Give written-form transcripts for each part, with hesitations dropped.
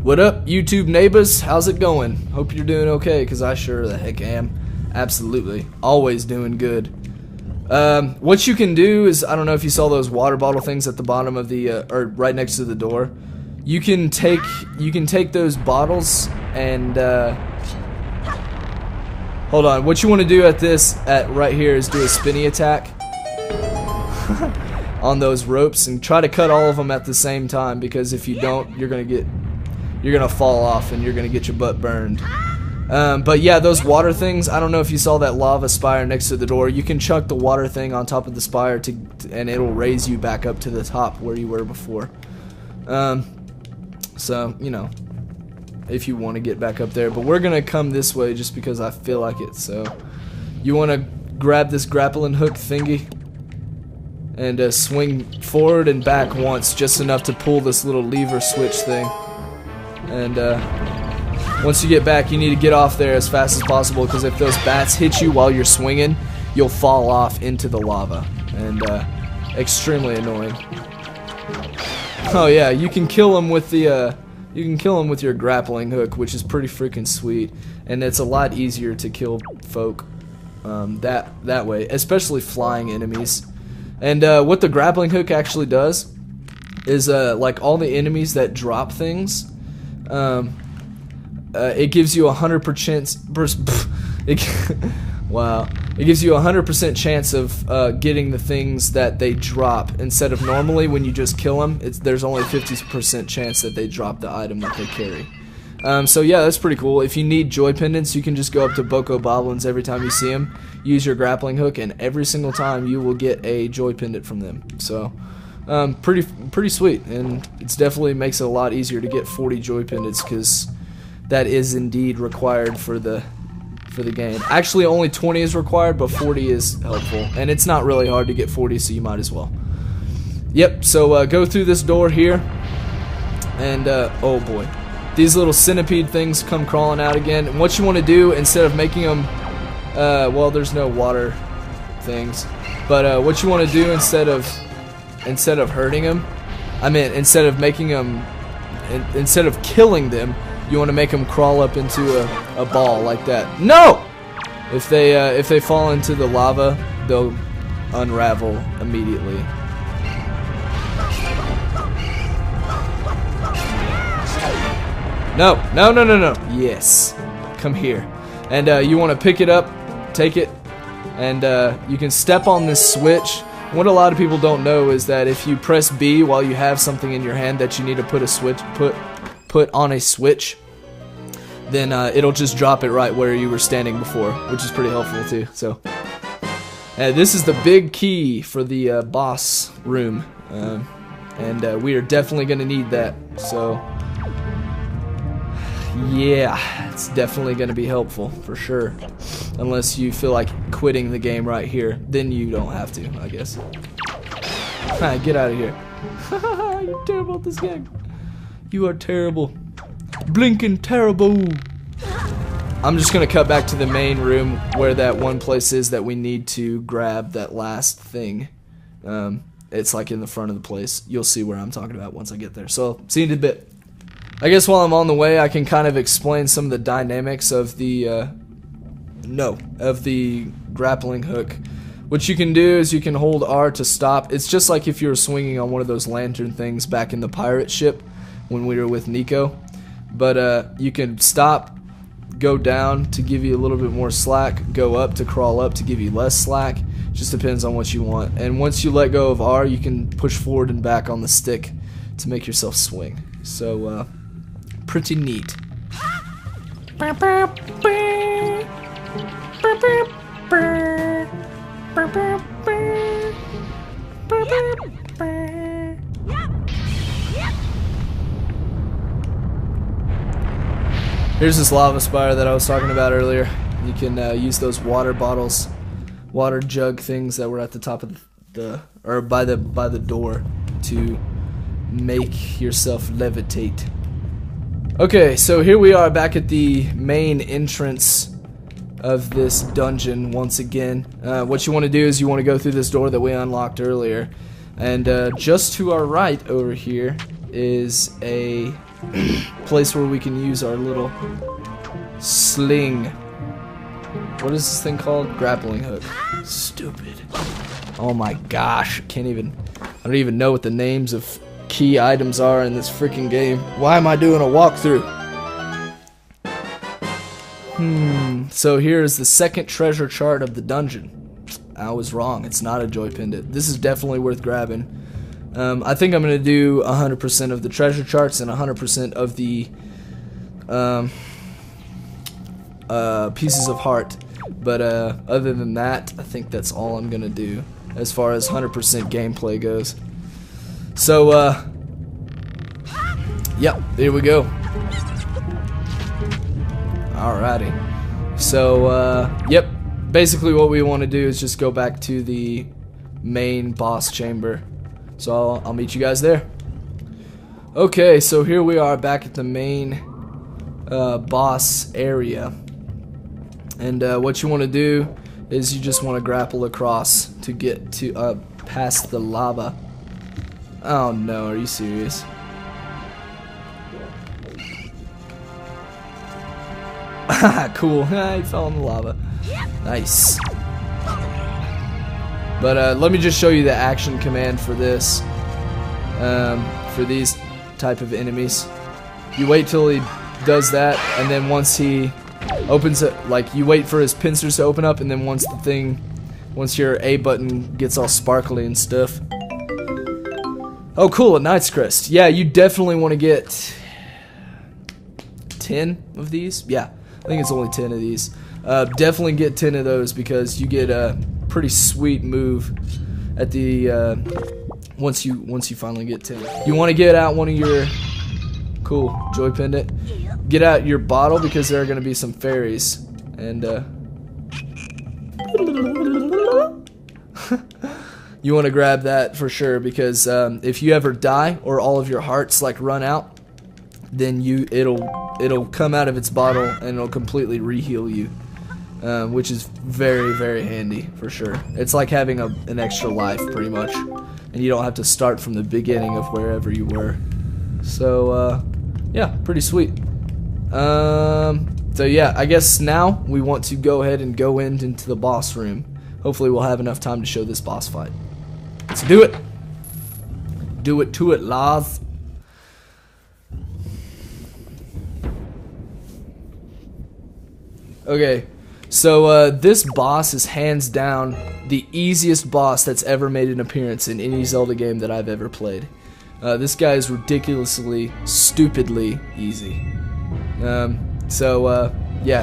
What up, YouTube neighbors? How's it going? Hope you're doing okay, because I sure the heck am. Absolutely. Always doing good. What you can do is, I don't know if you saw those water bottle things at the bottom of the, or right next to the door. You can take those bottles and, hold on. What you want to do right here is do a spinny attack on those ropes and try to cut all of them at the same time, because if you don't, you're gonna fall off and you're gonna get your butt burned. But yeah, those water things, I don't know if you saw that lava spire next to the door. You can chuck the water thing on top of the spire and it'll raise you back up to the top where you were before. So, you know, if you want to get back up there. But we're gonna come this way just because I feel like it. So, you want to grab this grappling hook thingy and swing forward and back once, just enough to pull this little lever switch thing. And once you get back, you need to get off there as fast as possible, because if those bats hit you while you're swinging, you'll fall off into the lava, and extremely annoying. Oh yeah, you can kill them with the your grappling hook, which is pretty freaking sweet, and it's a lot easier to kill folk that way, especially flying enemies. And what the grappling hook actually does is like all the enemies that drop things. It gives you 100%. Wow! It gives you 100% chance of getting the things that they drop, instead of normally when you just kill them. There's only 50% chance that they drop the item that they carry. So yeah, that's pretty cool. If you need joy pendants, you can just go up to Boko Boblins every time you see them, use your grappling hook, and every single time you will get a joy pendant from them. So. Pretty sweet, and it definitely makes it a lot easier to get 40 joy pendants, because that is indeed required for the game. Actually, only 20 is required, but 40 is helpful, and it's not really hard to get 40, so you might as well. Yep. So go through this door here, and oh boy, these little centipede things come crawling out again. And what you want to do, instead of making them, well, there's no water things, but what you want to do instead of hurting them, instead of killing them, you want to make them crawl up into a ball like that. No! If they fall into the lava, they'll unravel immediately. No. Yes. Come here. And you want to pick it up, take it, and you can step on this switch. What a lot of people don't know is that if you press B while you have something in your hand that you need to put on a switch, then it'll just drop it right where you were standing before, which is pretty helpful too. So, this is the big key for the boss room, and we are definitely going to need that. So, yeah, it's definitely going to be helpful for sure. Unless you feel like quitting the game right here, then you don't have to, I guess. Get out of here. You're terrible at this game. You are terrible. Blinking terrible. I'm just going to cut back to the main room where that one place is that we need to grab that last thing. It's like in the front of the place. You'll see where I'm talking about once I get there. So, see you in a bit. I guess while I'm on the way, I can kind of explain some of the dynamics of the grappling hook. What you can do is you can hold R to stop. It's just like if you were swinging on one of those lantern things back in the pirate ship when we were with Nico. But you can stop, go down to give you a little bit more slack, go up to crawl up to give you less slack. Just depends on what you want. And once you let go of R, you can push forward and back on the stick to make yourself swing. So, pretty neat. Here's this lava spire that I was talking about earlier. You can use those water bottles, water jug things that were at the top of by the door to make yourself levitate. Okay, so here we are back at the main entrance of this dungeon once again. What you want to do is you want to go through this door that we unlocked earlier, and just to our right over here is a place where we can use our little sling. What is this thing called? Grappling hook. Stupid. Oh my gosh, I don't even know what the names of key items are in this freaking game. Why am I doing a walkthrough? So here is the second treasure chart of the dungeon. I was wrong, it's not a joy pendant. This is definitely worth grabbing. I think I'm going to do 100% of the treasure charts and 100% of the pieces of heart. But other than that, I think that's all I'm going to do as far as 100% gameplay goes. So, yep, here we go. Alrighty. So, yep, basically what we want to do is just go back to the main boss chamber. So I'll meet you guys there. Okay, so here we are back at the main boss area. And what you want to do is you just want to grapple across to get to past the lava. Oh no, are you serious? Cool, he fell in the lava. Nice. But let me just show you the action command for this. For these type of enemies. You wait till he does that, and then once he opens it, like you wait for his pincers to open up, and then once your A button gets all sparkly and stuff. Oh cool, a Knight's Crest. Yeah, you definitely want to get 10 of these. Yeah, I think it's only 10 of these. Definitely get 10 of those because you get a pretty sweet move at the once you finally get 10. You want to get out one of your cool joy pendant. Get out your bottle because there are going to be some fairies and you want to grab that for sure because if you ever die or all of your hearts like run out, then it'll come out of its bottle and it'll completely re-heal you. Which is very, very handy for sure. It's like having an extra life pretty much, and you don't have to start from the beginning of wherever you were. So yeah, pretty sweet. So yeah, I guess now we want to go ahead and go into the boss room. Hopefully we'll have enough time to show this boss fight. Let's do it. Do it to it, Laz. Okay. So this boss is hands down the easiest boss that's ever made an appearance in any Zelda game that I've ever played. This guy is ridiculously, stupidly easy. Yeah,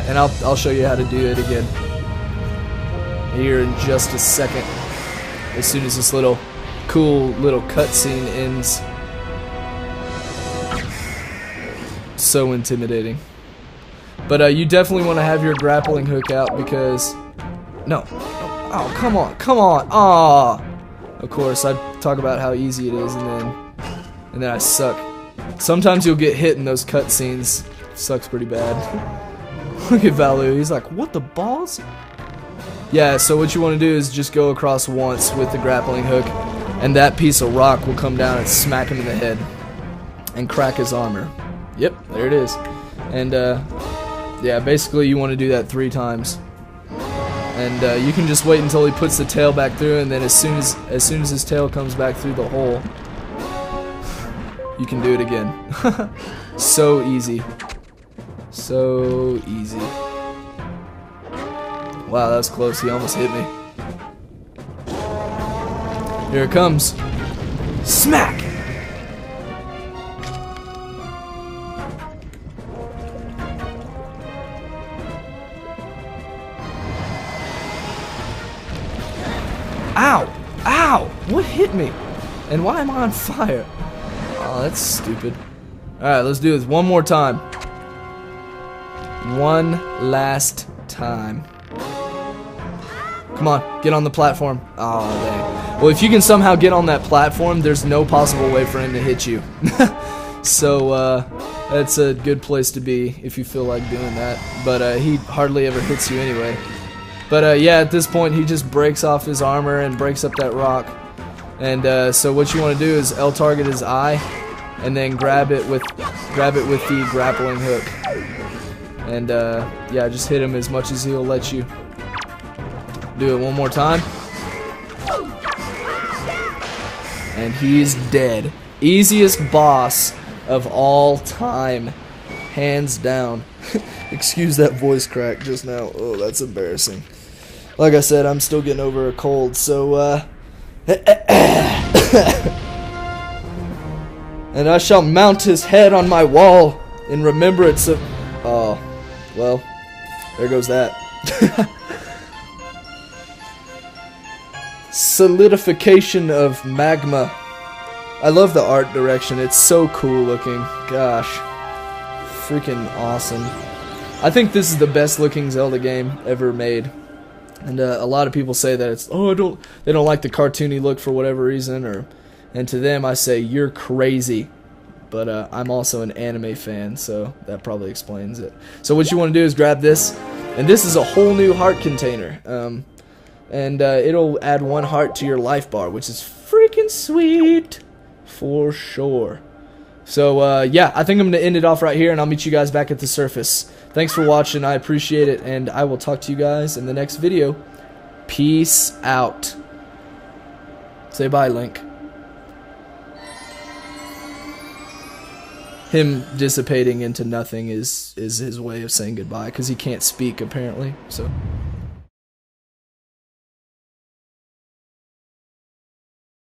and I'll show you how to do it again here in just a second. As soon as this cool little cutscene ends. So intimidating. But you definitely want to have your grappling hook out because... No. Oh, come on. Come on. Aw. Of course, I talk about how easy it is and then I suck. Sometimes you'll get hit in those cutscenes. Sucks pretty bad. Look at Valu. He's like, what the balls? Yeah, so what you want to do is just go across once with the grappling hook and that piece of rock will come down and smack him in the head and crack his armor. Yep, there it is. And, yeah, basically you want to do that 3 times, and you can just wait until he puts the tail back through, and then as soon as his tail comes back through the hole, you can do it again. So easy, so easy. Wow, that was close. He almost hit me. Here it comes. Smack. Ow! Ow! What hit me? And why am I on fire? Oh, that's stupid. Alright, let's do this one more time. One last time. Come on, get on the platform. Oh, dang. Well, if you can somehow get on that platform, there's no possible way for him to hit you. So, that's a good place to be if you feel like doing that. But he hardly ever hits you anyway. But yeah, at this point he just breaks off his armor and breaks up that rock. And so what you want to do is L target his eye, and then grab it with the grappling hook. And yeah, just hit him as much as he'll let you. Do it one more time. And he's dead. Easiest boss of all time. Hands down. Excuse that voice crack just now. Oh, that's embarrassing. Like I said, I'm still getting over a cold, so and I shall mount his head on my wall in remembrance of... Oh, well, there goes that. Solidification of magma. I love the art direction. It's so cool looking. Gosh. Freaking awesome. I think this is the best looking Zelda game ever made. And a lot of people say that it's, oh, they don't like the cartoony look for whatever reason, and to them I say, you're crazy. But I'm also an anime fan, so that probably explains it. So what you want to do is grab this, and this is a whole new heart container. And it'll add 1 heart to your life bar, which is freaking sweet for sure. So yeah, I think I'm gonna end it off right here, and I'll meet you guys back at the surface. Thanks for watching, I appreciate it, and I will talk to you guys in the next video. Peace out. Say bye, Link. Him dissipating into nothing is his way of saying goodbye, because he can't speak apparently. So